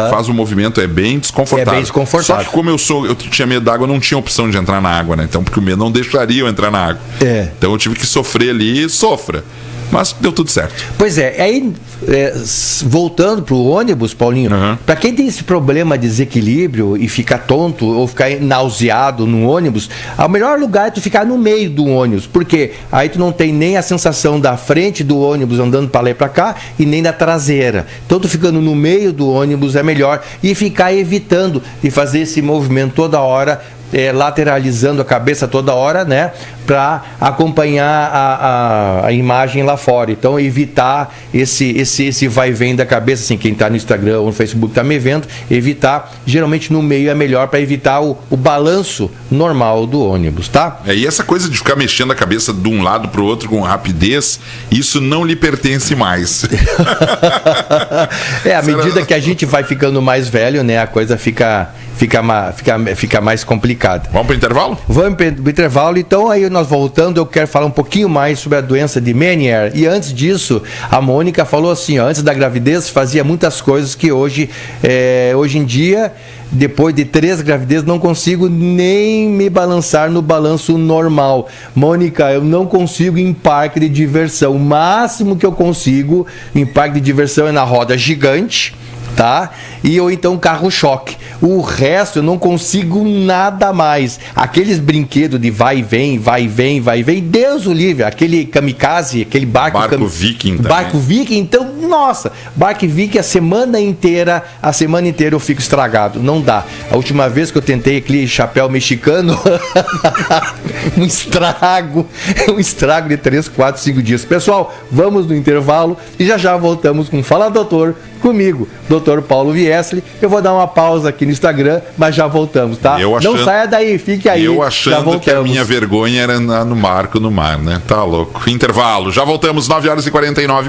Faz um movimento, é bem desconfortável. É bem desconfortável. Só que como eu tinha medo d'água, eu não tinha opção de entrar na água, né? Então, porque o medo não deixaria eu entrar na água. Então eu tive que sofrer ali, sofra. Mas deu tudo certo. Pois é, aí voltando para o ônibus, Paulinho, para quem tem esse problema de desequilíbrio e ficar tonto ou ficar nauseado no ônibus, o melhor lugar é tu ficar no meio do ônibus, porque aí tu não tem nem a sensação da frente do ônibus andando para lá e para cá e nem da traseira. Então tu ficando no meio do ônibus é melhor, e ficar evitando de fazer esse movimento toda hora, lateralizando a cabeça toda hora, né, para acompanhar a imagem lá fora. Então evitar esse vai e vem da cabeça, assim, quem está no Instagram ou no Facebook está me vendo, evitar, geralmente no meio é melhor para evitar o balanço normal do ônibus, tá? E essa coisa de ficar mexendo a cabeça de um lado para o outro com rapidez, isso não lhe pertence mais. À medida que a gente vai ficando mais velho, né, a coisa fica mais complicada. Vamos para o intervalo? Vamos para o intervalo. Então, aí nós voltando, eu quero falar um pouquinho mais sobre a doença de Meniere. E antes disso, a Mônica falou assim, antes da gravidez fazia muitas coisas que hoje em dia, depois de 3 gravidezes, não consigo nem me balançar no balanço normal. Mônica, eu não consigo em parque de diversão. O máximo que eu consigo em parque de diversão é na roda gigante, tá? Ou então carro-choque. O resto eu não consigo nada mais. Aqueles brinquedos de vai e vem, vai e vem, vai e vem, Deus o livre. Aquele kamikaze, aquele barco viking também. Barco viking, então, nossa, barco viking a semana inteira eu fico estragado. Não dá. A última vez que eu tentei aquele chapéu mexicano, um estrago de 3, 4, 5 dias. Pessoal, vamos no intervalo e já voltamos com Fala Doutor, comigo, Dr. Paulo Viesli. Eu vou dar uma pausa aqui no Instagram, mas já voltamos, tá? Não saia daí, fique aí. Eu achando que a minha vergonha era no mar, né? Tá louco. Intervalo, já voltamos, 9h49.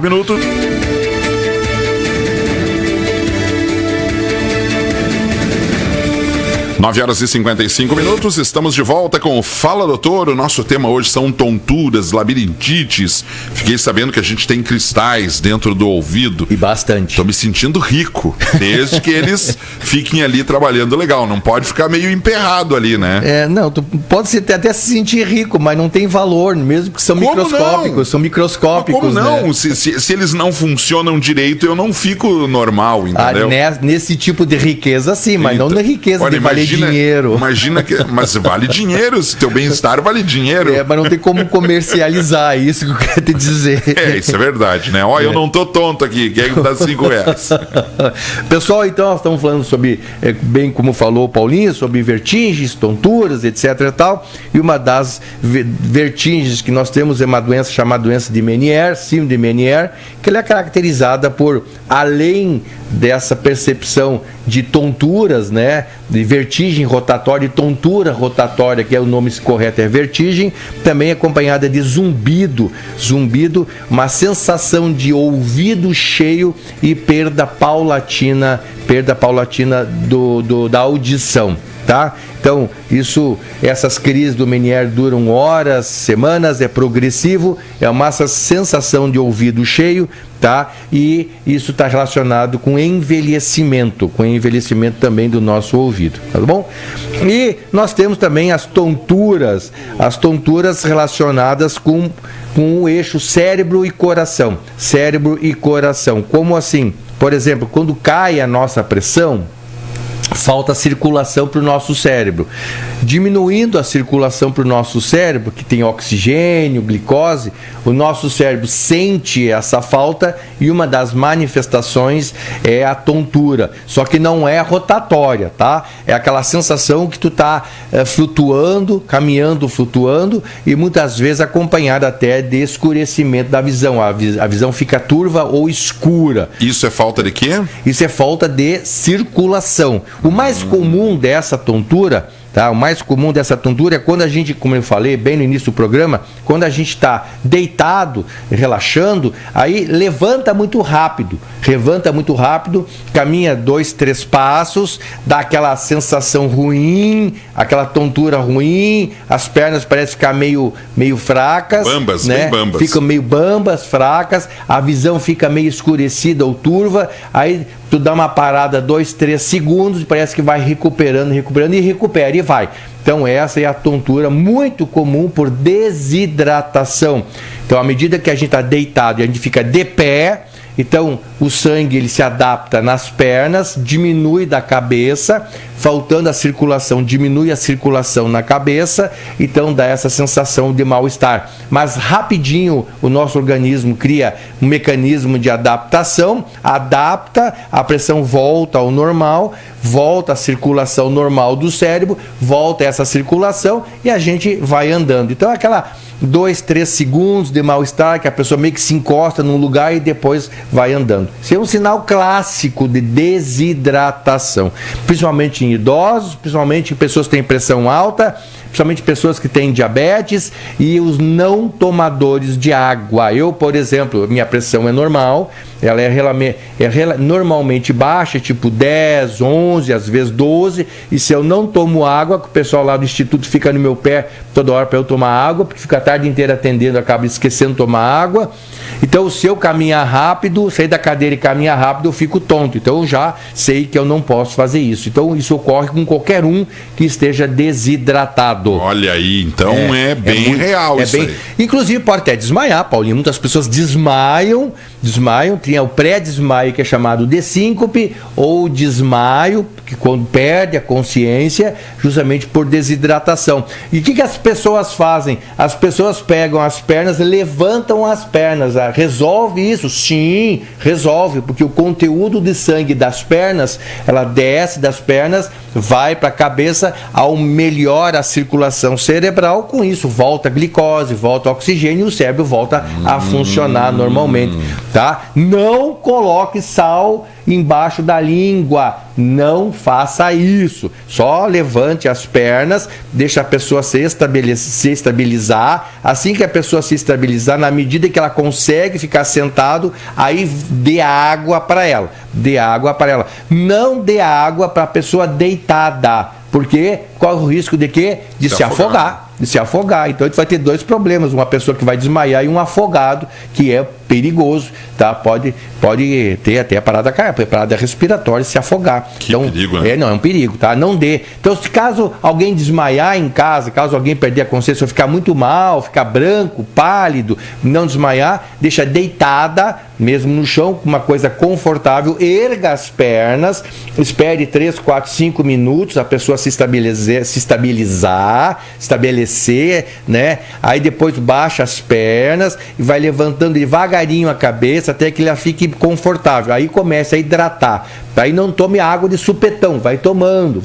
9h55, estamos de volta com o Fala Doutor. O nosso tema hoje são tonturas, labirintites. Fiquei sabendo que a gente tem cristais dentro do ouvido. E bastante. Tô me sentindo rico, desde que eles fiquem ali trabalhando legal. Não pode ficar meio emperrado ali, né? Não, tu pode até se sentir rico, mas não tem valor, mesmo que são microscópicos. Não? São microscópicos, como não? Né? Se eles não funcionam direito, eu não fico normal, entendeu? Nesse tipo de riqueza, sim, mas não na riqueza de valer dinheiro. Imagina que. Mas vale dinheiro, se teu bem-estar vale dinheiro. Mas não tem como comercializar isso que eu quero te dizer. Isso é verdade, né? Eu não tô tonto aqui, quem dá R$5? Pessoal, então nós estamos falando sobre, bem como falou o Paulinho, sobre vertigens, tonturas, etc e tal. E uma das vertigens que nós temos é uma doença chamada doença de Meniere, síndrome de Meniere, que ela é caracterizada por, além dessa percepção de tonturas, né, de vertigem rotatória e tontura rotatória, que é o nome correto, é vertigem, também acompanhada de zumbido, uma sensação de ouvido cheio e perda paulatina da audição. Tá? Então, essas crises do Meniere duram horas, semanas, é progressivo, é uma sensação de ouvido cheio, tá? E isso está relacionado com envelhecimento também do nosso ouvido, tá bom? E nós temos também as tonturas relacionadas com o eixo cérebro e coração. Como assim? Por exemplo, quando cai a nossa pressão, falta circulação para o nosso cérebro. Diminuindo a circulação para o nosso cérebro, que tem oxigênio, glicose, o nosso cérebro sente essa falta e uma das manifestações é a tontura. Só que não é rotatória, tá? É aquela sensação que tu tá flutuando, caminhando, flutuando e muitas vezes acompanhada até de escurecimento da visão. A visão fica turva ou escura. Isso é falta de quê? Isso é falta de circulação. O mais comum dessa tontura, tá? O mais comum dessa tontura é quando a gente, como eu falei bem no início do programa, quando a gente está deitado, relaxando, aí levanta muito rápido, caminha 2, 3 passos, dá aquela sensação ruim, aquela tontura ruim, as pernas parecem ficar meio fracas, bambas, né? Bem bambas. Ficam meio bambas, fracas, a visão fica meio escurecida ou turva, aí tu dá uma parada 2, 3 segundos, parece que vai recuperando e recupera e vai. Então essa é a tontura muito comum por desidratação. Então à medida que a gente está deitado e a gente fica de pé, então o sangue ele se adapta nas pernas, diminui da cabeça, faltando a circulação, diminui a circulação na cabeça, então dá essa sensação de mal-estar. Mas rapidinho o nosso organismo cria um mecanismo de adaptação, adapta, a pressão volta ao normal, volta a circulação normal do cérebro, volta essa circulação e a gente vai andando. Então aquela 2, 3 segundos de mal-estar, que a pessoa meio que se encosta num lugar e depois vai andando. Isso é um sinal clássico de desidratação, principalmente em idosos, principalmente em pessoas que têm pressão alta, principalmente pessoas que têm diabetes e os não tomadores de água. Eu, por exemplo, minha pressão é normal, ela é normalmente baixa, tipo 10, 11, às vezes 12, e se eu não tomo água, que o pessoal lá do instituto fica no meu pé toda hora para eu tomar água, porque fica a tarde inteira atendendo, acaba esquecendo de tomar água. Então, se eu caminhar rápido, sair da cadeira e caminhar rápido, eu fico tonto. Então, eu já sei que eu não posso fazer isso. Então, isso ocorre com qualquer um que esteja desidratado. Olha aí, então é bem real isso aí. Inclusive, pode até desmaiar, Paulinho. Muitas pessoas desmaiam, tem o pré-desmaio, que é chamado de síncope, ou desmaio, que quando perde a consciência, justamente por desidratação. E o que as pessoas fazem? As pessoas pegam as pernas, levantam as pernas. Resolve isso? Sim, resolve, porque o conteúdo de sangue das pernas, ela desce das pernas, vai para a cabeça, melhora a circulação cerebral, com isso volta a glicose, volta o oxigênio e o cérebro volta a funcionar normalmente, tá? Não coloque sal embaixo da língua, não faça isso, só levante as pernas, deixa a pessoa se estabilizar, assim que a pessoa se estabilizar, na medida que ela consegue ficar sentado, aí dê água para ela, não dê água para a pessoa deitada, porque corre o risco de quê? De se afogar. Então a gente vai ter 2 problemas, uma pessoa que vai desmaiar e um afogado, que é perigoso, tá? Pode ter até a parada respiratória, se afogar. Que então, perigo, né? É um perigo, tá? Não dê. Então, se caso alguém desmaiar em casa, caso alguém perder a consciência, ou ficar muito mal, ficar branco, pálido, não desmaiar, deixa deitada, mesmo no chão, com uma coisa confortável, erga as pernas, espere 3, 4, 5 minutos, a pessoa se estabelecer, né? Aí depois baixa as pernas e vai levantando devagarinho a cabeça até que ela fique confortável. Aí começa a hidratar. Aí não tome água de supetão, vai tomando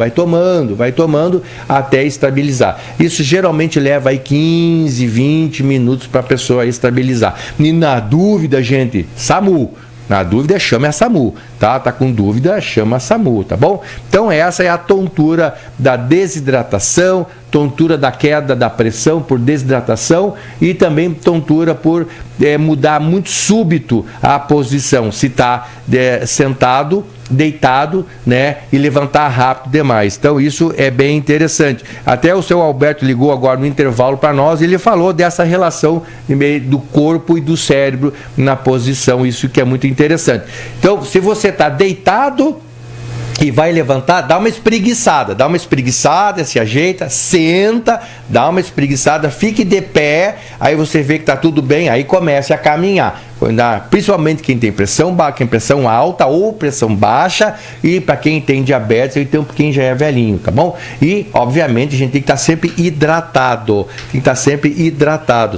até estabilizar. Isso geralmente leva aí 15, 20 minutos para a pessoa estabilizar. E na dúvida, gente, SAMU. Na dúvida, chama a SAMU, tá? Tá com dúvida, chama a SAMU, tá bom? Então essa é a tontura da desidratação, tontura da queda da pressão por desidratação e também tontura por mudar muito súbito a posição, se está sentado, deitado, né, e levantar rápido demais. Então isso é bem interessante. Até o seu Alberto ligou agora no intervalo para nós e ele falou dessa relação do corpo e do cérebro na posição, isso que é muito interessante. Então, se você está deitado e vai levantar, dá uma espreguiçada, se ajeita, senta, dá uma espreguiçada, fique de pé, aí você vê que está tudo bem, aí comece a caminhar. principalmente quem tem pressão alta ou pressão baixa, e para quem tem diabetes, então quem já é velhinho, tá bom? E, obviamente, a gente tem que estar sempre hidratado.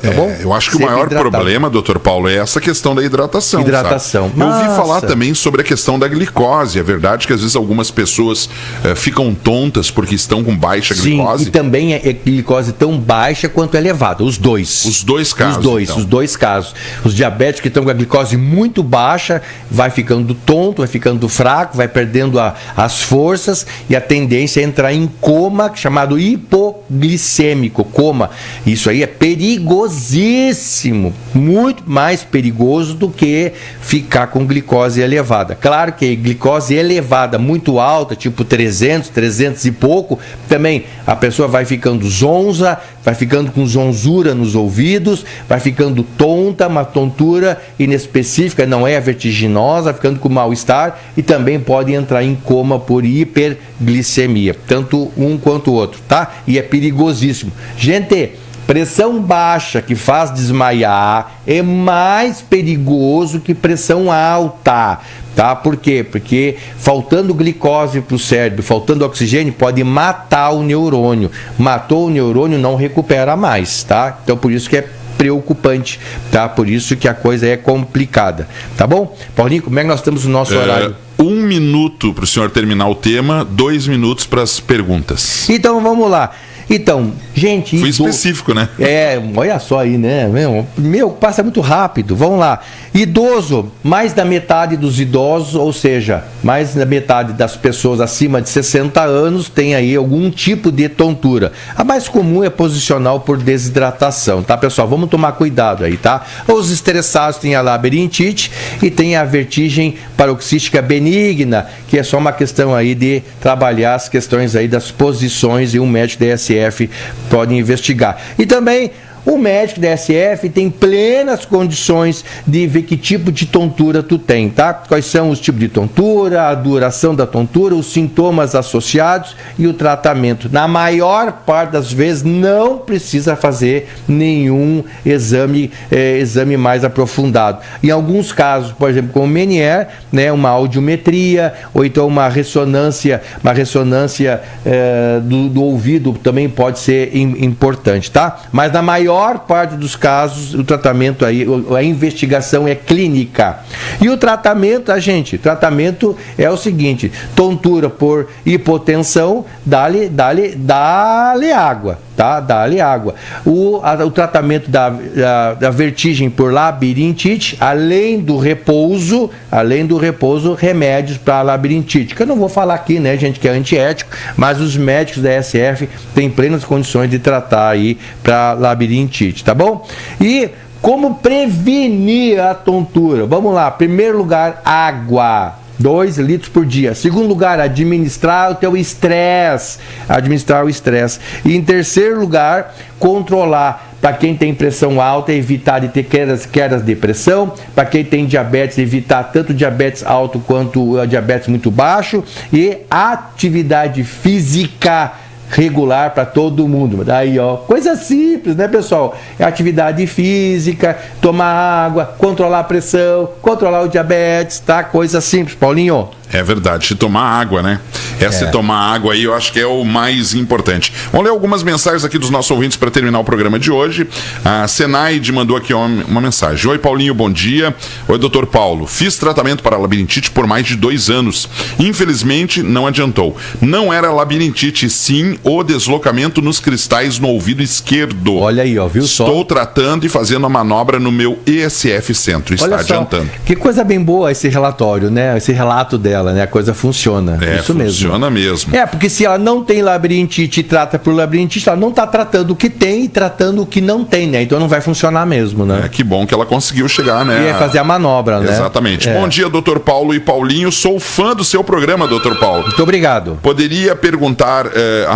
Tá bom? Eu acho que sempre o maior hidratado. Problema, doutor Paulo, é essa questão da hidratação. Hidratação. Sabe? Eu ouvi falar também sobre a questão da glicose. É verdade que às vezes algumas pessoas ficam tontas porque estão com baixa glicose? Sim, e também é glicose tão baixa quanto elevada, os dois. Os dois casos, Os dois casos. Os diabéticos que estão com a glicose muito baixa, vai ficando tonto, vai ficando fraco, vai perdendo as forças, e a tendência é entrar em coma, chamado hipoglicêmico, coma. Isso aí é perigosíssimo, muito mais perigoso do que ficar com glicose elevada. Claro que glicose elevada, muito alta, tipo 300 e pouco, também a pessoa vai ficando zonza, vai ficando com zonzura nos ouvidos, vai ficando tonta, uma tontura inespecífica, não é vertiginosa, ficando com mal-estar, e também pode entrar em coma por hiperglicemia, tanto um quanto o outro, tá? E é perigosíssimo. Gente, pressão baixa que faz desmaiar é mais perigoso que pressão alta, tá? Por quê? Porque faltando glicose para o cérebro, faltando oxigênio, pode matar o neurônio. Matou o neurônio, não recupera mais, tá? Então, por isso que é preocupante, tá? Por isso que a coisa é complicada, tá bom? Paulinho, como é que nós estamos no nosso horário? 1 minuto para o senhor terminar o tema, 2 minutos para as perguntas. Então, vamos lá. Então, gente... Foi específico, né? Olha só aí, né? Meu, passa muito rápido. Vamos lá. Idoso, mais da metade dos idosos, ou seja, mais da metade das pessoas acima de 60 anos tem aí algum tipo de tontura. A mais comum é posicional por desidratação, tá, pessoal? Vamos tomar cuidado aí, tá? Os estressados têm a labirintite e tem a vertigem paroxística benigna, que é só uma questão aí de trabalhar as questões aí das posições, e um médico da SF pode investigar. E também o médico da SF tem plenas condições de ver que tipo de tontura tu tem, tá? Quais são os tipos de tontura, a duração da tontura, os sintomas associados e o tratamento. Na maior parte das vezes não precisa fazer nenhum exame mais aprofundado. Em alguns casos, por exemplo, como o Meniere, né, uma audiometria ou então uma ressonância do ouvido também pode ser importante, tá? Mas na maior parte dos casos, o tratamento aí, a investigação é clínica. E o tratamento, gente, tratamento é o seguinte: tontura por hipotensão, dá-lhe água, tá? Dá-lhe água. O tratamento da vertigem por labirintite, além do repouso, remédios para labirintite, que eu não vou falar aqui, né, gente, que é antiético, mas os médicos da SF têm plenas condições de tratar aí para labirintite, tá bom? E como prevenir a tontura? Vamos lá. Primeiro lugar, água. 2 litros por dia. Segundo lugar, administrar o teu estresse. E em terceiro lugar, controlar. Para quem tem pressão alta, evitar de ter quedas de pressão. Para quem tem diabetes, evitar tanto diabetes alto quanto diabetes muito baixo. E atividade física regular para todo mundo. Daí, ó, coisa simples, né, pessoal? É atividade física, tomar água, controlar a pressão, controlar o diabetes, tá? Coisa simples, Paulinho. É verdade, tomar água, né? Tomar água aí eu acho que é o mais importante. Vamos ler algumas mensagens aqui dos nossos ouvintes para terminar o programa de hoje. A Senaide mandou aqui uma mensagem. Oi, Paulinho, bom dia. Oi, doutor Paulo. Fiz tratamento para labirintite por mais de 2 anos. Infelizmente, não adiantou. Não era labirintite, sim o deslocamento nos cristais no ouvido esquerdo. Olha aí, ó, viu só? Estou tratando e fazendo a manobra no meu ESF Centro. Está adiantando. Que coisa bem boa esse relatório, né? Esse relato dela, né? A coisa funciona. Isso mesmo. Funciona mesmo. Porque se ela não tem labirintite e trata por labirintite, ela não está tratando o que tem e tratando o que não tem, né? Então não vai funcionar mesmo, né? Que bom que ela conseguiu chegar, né? E fazer a manobra, né? Exatamente. Bom dia, doutor Paulo e Paulinho. Sou fã do seu programa, doutor Paulo. Muito obrigado. Poderia perguntar...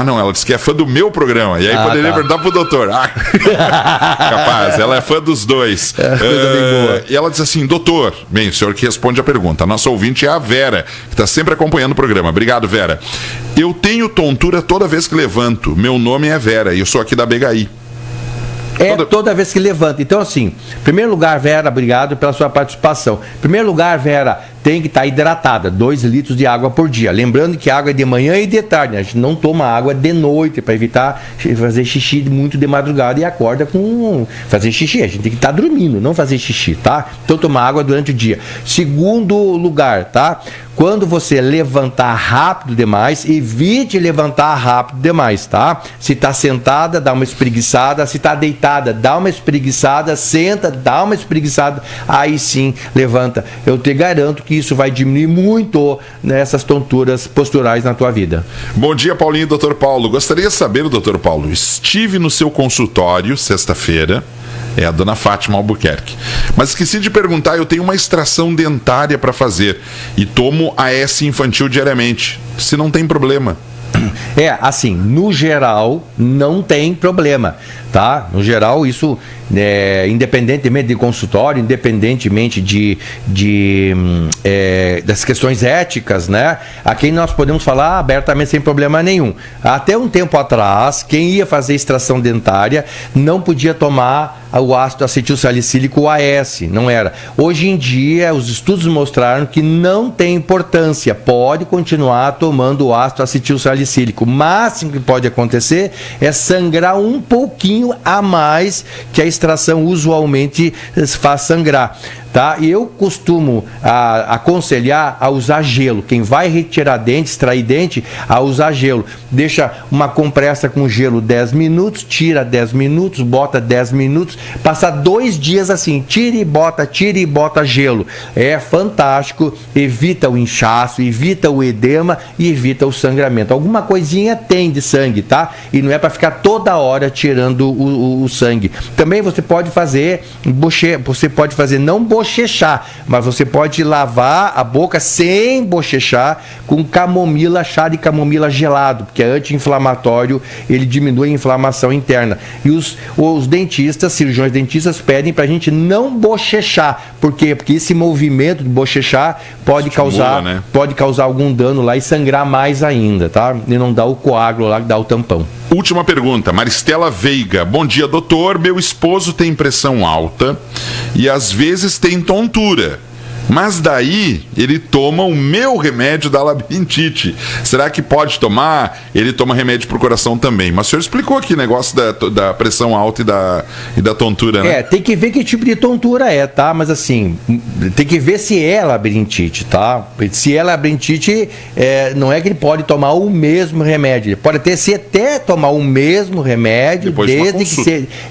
não, ela disse que é fã do meu programa. E aí poderia perguntar pro doutor. Capaz, ela é fã dos dois. Coisa bem boa. E ela diz assim, doutor... Bem, o senhor que responde a pergunta. A nossa ouvinte é a Vera, que está sempre acompanhando o programa. Obrigado, Vera. Eu tenho tontura toda vez que levanto. Meu nome é Vera e eu sou aqui da BHI. Toda vez que levanta. Então, assim, em primeiro lugar, Vera, obrigado pela sua participação. Em primeiro lugar, Vera, tem que estar hidratada, 2 litros de água por dia. Lembrando que a água é de manhã e de tarde, a gente não toma água de noite para evitar fazer xixi muito de madrugada e acorda com fazer xixi. A gente tem que estar dormindo, não fazer xixi, tá? Então tomar água durante o dia. Segundo lugar, tá? Quando você levantar rápido demais, evite levantar rápido demais, tá? Se está sentada, dá uma espreguiçada. Se está deitada, dá uma espreguiçada. Senta, dá uma espreguiçada. Aí sim, levanta. Eu te garanto que isso vai diminuir muito nessas tonturas posturais na tua vida. Bom dia, Paulinho e Dr. Paulo. Gostaria de saber, Dr. Paulo, estive no seu consultório sexta-feira. É a dona Fátima Albuquerque. Mas esqueci de perguntar, eu tenho uma extração dentária para fazer e tomo AS infantil diariamente. Se não tem problema. Assim, no geral, não tem problema, tá? No geral, isso, independentemente de consultório, independentemente das questões éticas, né? Aqui nós podemos falar abertamente sem problema nenhum. Até um tempo atrás, quem ia fazer extração dentária não podia tomar o ácido acetilsalicílico AS, não era. Hoje em dia, os estudos mostraram que não tem importância, pode continuar tomando o ácido acetilsalicílico. O máximo que pode acontecer é sangrar um pouquinho a mais que a extração usualmente faz sangrar. Tá? E eu costumo aconselhar a usar gelo. Quem vai retirar dente, extrair dente, a usar gelo. Deixa uma compressa com gelo 10 minutos, tira 10 minutos, bota 10 minutos, passa 2 dias assim, tira e bota gelo. É fantástico, evita o inchaço, evita o edema e evita o sangramento. Alguma coisinha tem de sangue, tá? E não é para ficar toda hora tirando o sangue. Também você pode fazer não bochechar, mas você pode lavar a boca sem bochechar com camomila, chá de camomila gelado, porque é anti-inflamatório, ele diminui a inflamação interna. E os dentistas, cirurgiões dentistas, pedem pra gente não bochechar. Por quê? Porque esse movimento de bochechar pode causar algum dano lá e sangrar mais ainda, tá? E não dá o coágulo lá que dá o tampão. Última pergunta, Maristela Veiga. Bom dia, doutor. Meu esposo tem pressão alta e às vezes tem tontura. Mas daí ele toma o meu remédio da labirintite. Será que pode tomar? Ele toma remédio pro coração também. Mas o senhor explicou aqui o negócio da pressão alta e da tontura, né? Tem que ver que tipo de tontura é, tá? Mas assim, tem que ver se é labirintite, tá? Se é labirintite, não é que ele pode tomar o mesmo remédio. Ele pode até tomar o mesmo remédio,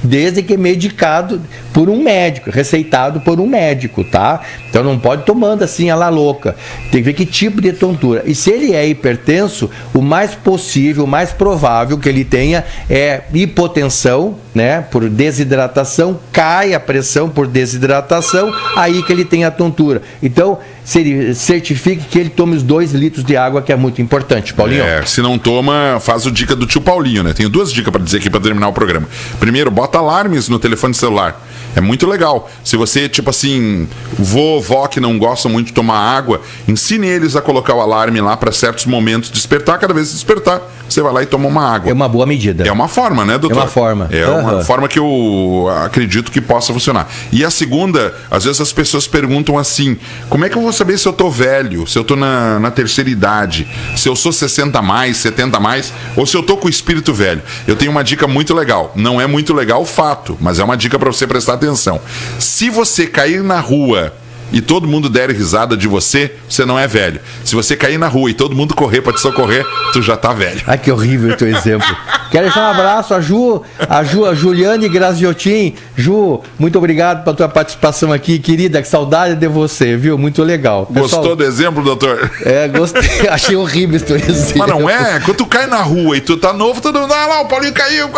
desde que medicado por um médico, receitado por um médico, tá? Então não pode tomando assim a la louca. Tem que ver que tipo de tontura. E se ele é hipertenso, o mais possível, o mais provável que ele tenha é hipotensão, né? Por desidratação, cai a pressão por desidratação, aí que ele tem a tontura. Então, certifique que ele tome os 2 litros de água, que é muito importante, Paulinho. Se não toma, faz o dica do tio Paulinho, né? Tenho 2 dicas para dizer aqui para terminar o programa. Primeiro, bota alarmes no telefone celular. É muito legal. Se você, tipo assim, vó que não gosta muito de tomar água, ensine eles a colocar o alarme lá para certos momentos despertar. Cada vez que despertar, você vai lá e toma uma água. É uma boa medida. É uma forma, né, doutor? É uma forma. Uma forma que eu acredito que possa funcionar. E a segunda, às vezes as pessoas perguntam assim, como é que eu vou saber se eu tô velho, se eu tô na terceira idade, se eu sou 60 a mais, 70 a mais, ou se eu tô com o espírito velho? Eu tenho uma dica muito legal. Não é muito legal o fato, mas é uma dica para você prestar atenção. Se você cair na rua e todo mundo der risada de você, você não é velho. Se você cair na rua e todo mundo correr para te socorrer, tu já tá velho. Ai, que horrível o teu exemplo. Quero deixar um abraço a Juliane Graziotin. Ju, muito obrigado pela tua participação aqui, querida. Que saudade de você, viu? Muito legal. Pessoal, gostou do exemplo, doutor? Gostei. Achei horrível esse teu exemplo. Mas não é? Quando tu cai na rua e tu tá novo, todo mundo, lá, o Paulinho caiu,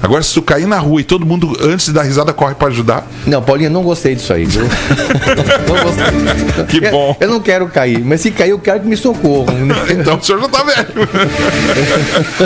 Agora, se tu cair na rua e todo mundo, antes de dar risada, corre para ajudar. Não, Paulinho, não gostei disso aí. cair, viu? Que bom. Eu não quero cair, mas se cair, eu quero que me socorram. Então o senhor já tá velho.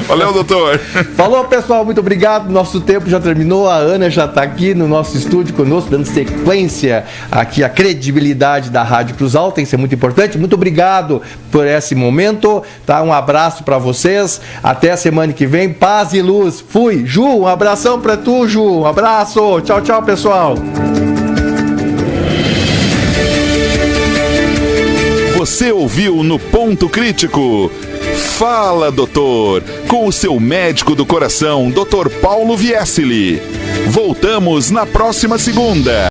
Valeu, doutor. Falou, pessoal, muito obrigado. Nosso tempo já terminou. A Ana já está aqui no nosso estúdio conosco, dando sequência aqui à credibilidade da Rádio Cruz Alta. Isso é muito importante. Muito obrigado por esse momento. Tá? Um abraço para vocês. Até a semana que vem. Paz e luz. Fui. Ju, um abração para tu, Ju. Um abraço. Tchau, tchau, pessoal. Você ouviu no Ponto Crítico? Fala, doutor, com o seu médico do coração, Dr. Paulo Viesili. Voltamos na próxima segunda.